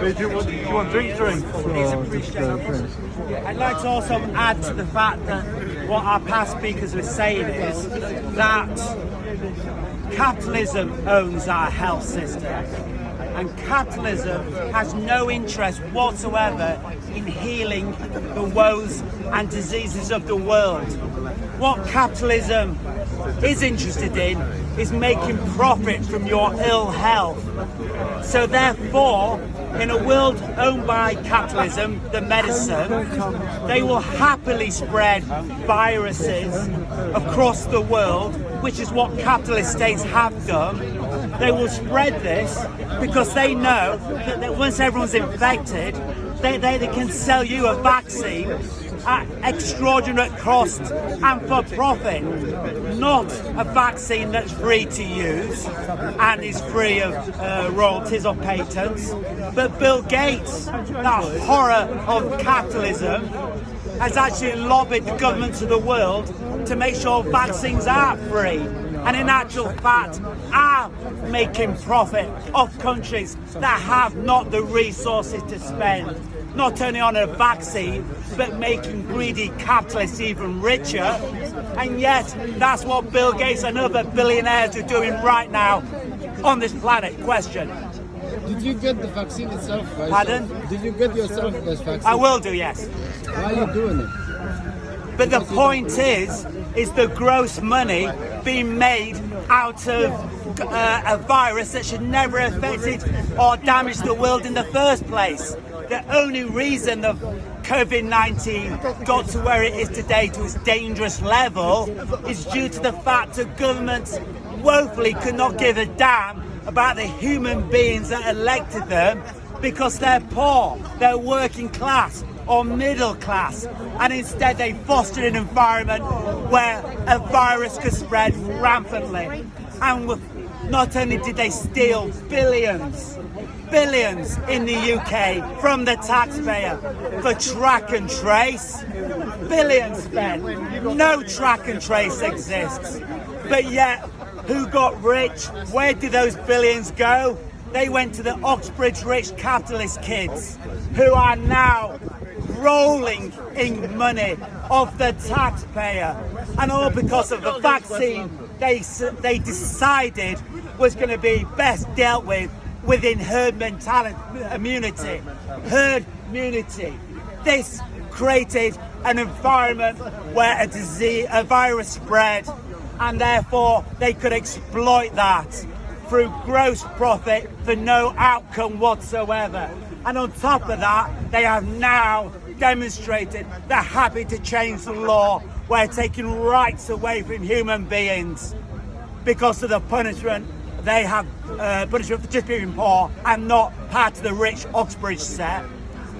Do you want drinks? I'd like to also add to the fact that what our past speakers were saying is that capitalism owns our health system, and capitalism has no interest whatsoever in healing the woes and diseases of the world. What capitalism is interested in is making profit from your ill health. So therefore, in a world owned by capitalism, the medicine, they will happily spread viruses across the world, which is what capitalist states have done. They will spread this because they know that once everyone's infected, they can sell you a vaccine at extraordinary cost and for profit. Not a vaccine that's free to use and is free of royalties or patents, but Bill Gates, that horror of capitalism, has actually lobbied the governments of the world to make sure vaccines are free, and in actual fact are making profit off countries that have not the resources to spend, not only on a vaccine, but making greedy capitalists even richer. And yet, that's what Bill Gates and other billionaires are doing right now on this planet. Question. Did you get the vaccine itself? Pardon? Did you get yourself this vaccine? I will do, yes. Why are you doing it? But the point is the gross money being made out of a virus that should never have affected or damaged the world in the first place. The only reason the COVID-19 got to where it is today, to its dangerous level, is due to the fact that governments woefully could not give a damn about the human beings that elected them, because they're poor, they're working class or middle class, and instead they fostered an environment where a virus could spread rampantly. And not only did they steal billions in the UK from the taxpayer for track and trace, billions spent, no track and trace exists. But yet, who got rich? Where did those billions go? They went to the Oxbridge rich capitalist kids, who are now rolling in money of the taxpayer, and all because of the vaccine they decided was going to be best dealt with within herd immunity. Herd immunity. This created an environment where a virus spread, and therefore they could exploit that through gross profit for no outcome whatsoever. And on top of that, they have now demonstrated they're happy to change the law, where taking rights away from human beings because of the punishment they have, punishment for just being poor and not part of the rich Oxbridge set,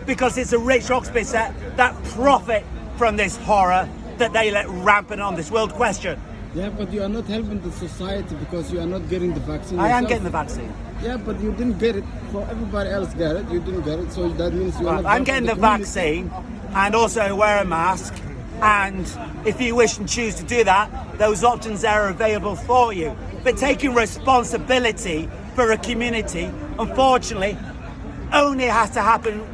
because it's a rich Oxbridge set that profit from this horror that they let rampant on this world. Question. Yeah, but you are not helping the society because you are not getting the vaccine. I am getting the vaccine. Yeah, but you didn't get it. So everybody else got it. You didn't get it, so that means you are not. I'm getting the vaccine, and also wear a mask. And if you wish and choose to do that, those options are available for you. But taking responsibility for a community, unfortunately, only has to happen.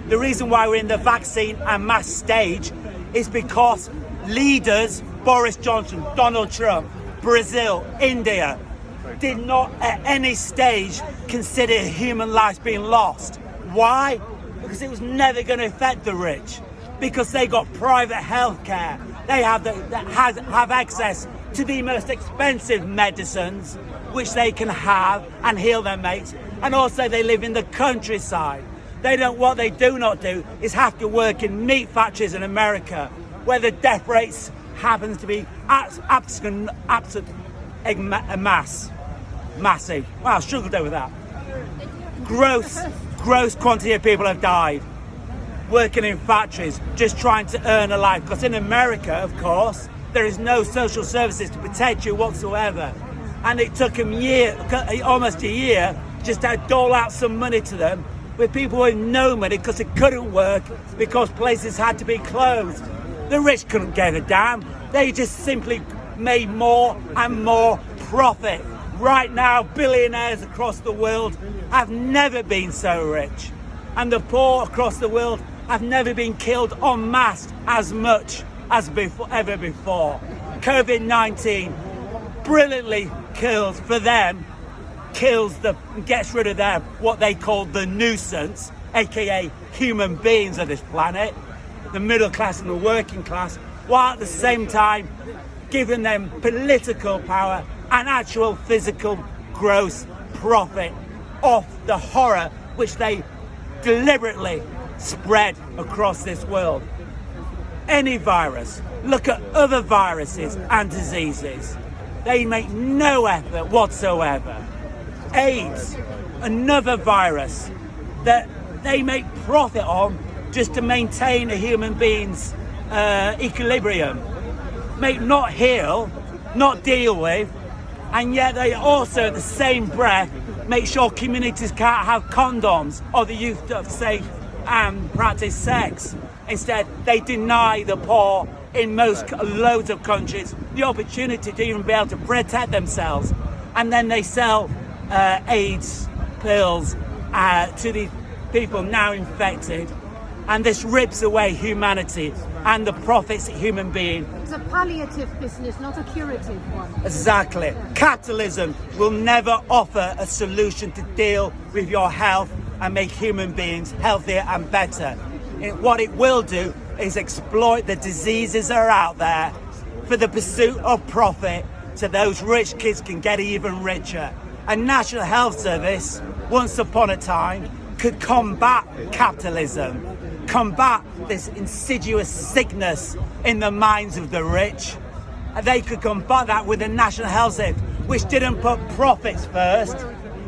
The reason why we're in the vaccine and mask stage is because leaders, Boris Johnson, Donald Trump, Brazil, India, did not at any stage consider human lives being lost. Why? Because it was never going to affect the rich, because they got private health care. They have access to the most expensive medicines, which they can have and heal their mates. And also they live in the countryside. What they do not do is have to work in meat factories in America, where the death rates happens to be massive. Wow, I struggled over that. Gross quantity of people have died working in factories, just trying to earn a life. Because in America, of course, there is no social services to protect you whatsoever. And it took them almost a year, just to dole out some money to them, with people with no money, because it couldn't work, because places had to be closed. The rich couldn't give a damn. They just simply made more and more profit, Right now, billionaires across the world have never been so rich. And the poor across the world have never been killed en masse as much as ever before. COVID-19 brilliantly gets rid of what they call the nuisance, aka human beings of this planet, the middle class and the working class, while at the same time giving them political power and actual physical gross profit off the horror which they deliberately spread across this world. Any virus, look at other viruses and diseases. They make no effort whatsoever. AIDS, another virus that they make profit on just to maintain a human being's equilibrium. Not heal, not deal with, and yet they also at the same breath make sure communities can't have condoms or the youth of safe and practice sex. Instead, they deny the poor in loads of countries the opportunity to even be able to protect themselves, and then they sell AIDS pills to the people now infected, and this rips away humanity and the profits of human being. It's a palliative business, not a curative one. Exactly. Capitalism will never offer a solution to deal with your health and make human beings healthier and better. What it will do is exploit the diseases that are out there for the pursuit of profit, so those rich kids can get even richer. A National Health Service, once upon a time, could combat capitalism, combat this insidious sickness in the minds of the rich. They could combat that with a National Health Service, which didn't put profits first.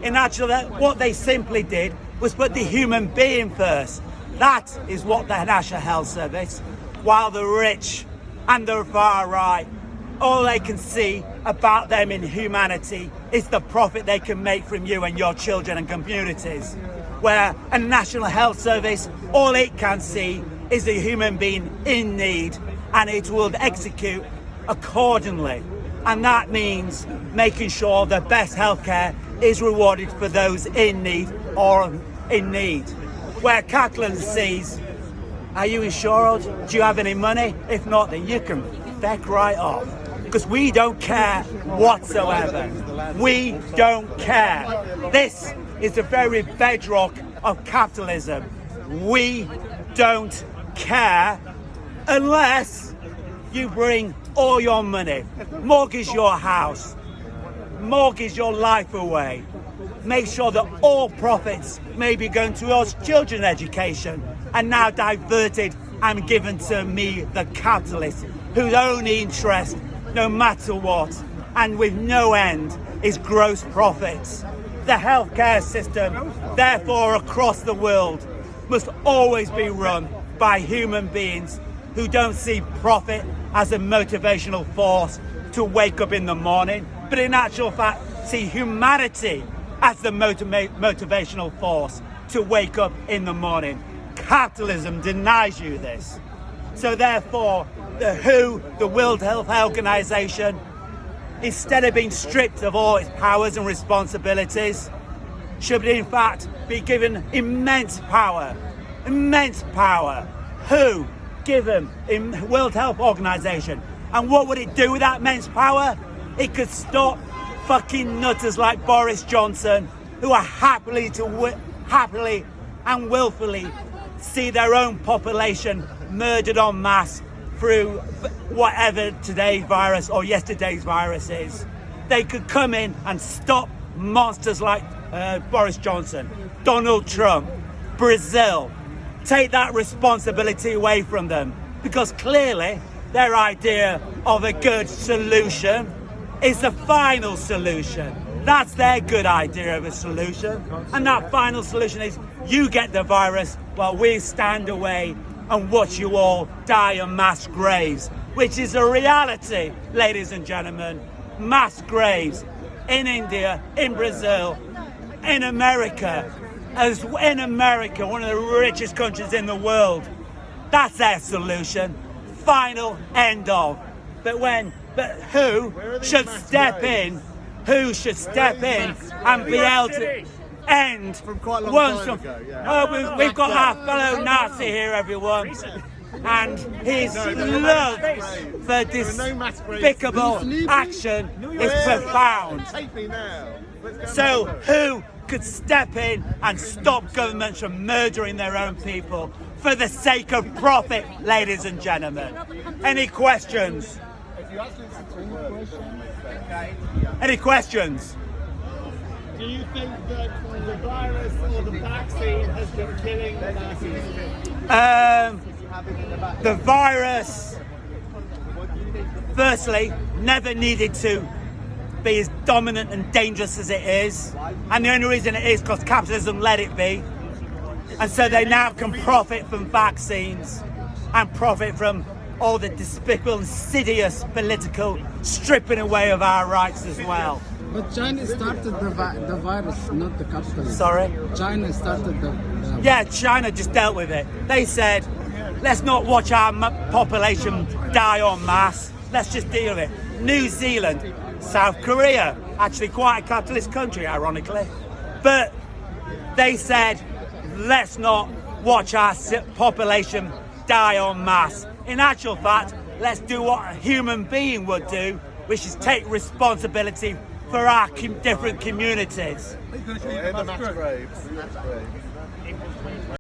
In actual, what they simply did was put the human being first. That is what the National Health Service, while the rich and the far right, all they can see about them in humanity is the profit they can make from you and your children and communities. Where a National Health Service, all it can see is a human being in need, and it will execute accordingly. And that means making sure the best healthcare is rewarded for those in need or in need. Where capitalism sees, are you insured? Do you have any money? If not, then you can feck right off. Because we don't care whatsoever. We don't care. This is the very bedrock of capitalism. We don't care unless you bring all your money, mortgage your house, mortgage your life away, make sure that all profits may be going to your children's education and now diverted and given to me, the capitalist, whose only interest, no matter what, and with no end, is gross profits. The healthcare system, therefore, across the world, must always be run by human beings who don't see profit as a motivational force to wake up in the morning, but in actual fact, see humanity as the motivational force to wake up in the morning. Capitalism denies you this. So therefore, the WHO, the World Health Organization, instead of being stripped of all its powers and responsibilities, should in fact be given immense power. Immense power. WHO, given in World Health Organization. And what would it do with that immense power? It could stop fucking nutters like Boris Johnson, who are happily and willfully see their own population murdered en masse through whatever today's virus or yesterday's virus is. They could come in and stop monsters like Boris Johnson, Donald Trump, Brazil. Take that responsibility away from them, because clearly their idea of a good solution is the final solution. That's their good idea of a solution. And that final solution is you get the virus while we stand away and watch you all die in mass graves, which is a reality, ladies and gentlemen. Mass graves in India, in Brazil, in America, one of the richest countries in the world. That's their solution. Final, end of. But who should step in who should step in and be able to end quite a long once time and ago, yeah. we've got our fellow Nazi here, everyone, and his love for despicable action is profound. Take me now. Let's go. So who could step in and stop governments from murdering their own people for the sake of profit, ladies and gentlemen? Any questions? Any questions? Do you think that the virus or the vaccine has been killing the Nazis? The virus, firstly, never needed to be as dominant and dangerous as it is, and the only reason it is because capitalism let it be, and so they now can profit from vaccines and profit from all the despicable, insidious political stripping away of our rights as well. But China started the virus, not the capitalism. Sorry? China started the Yeah, China just dealt with it. They said, let's not watch our population die en masse, let's just deal with it. New Zealand, South Korea, actually quite a capitalist country, ironically. But they said, let's not watch our population die en masse. In actual fact, let's do what a human being would do, which is take responsibility for our different communities. In the mass graves.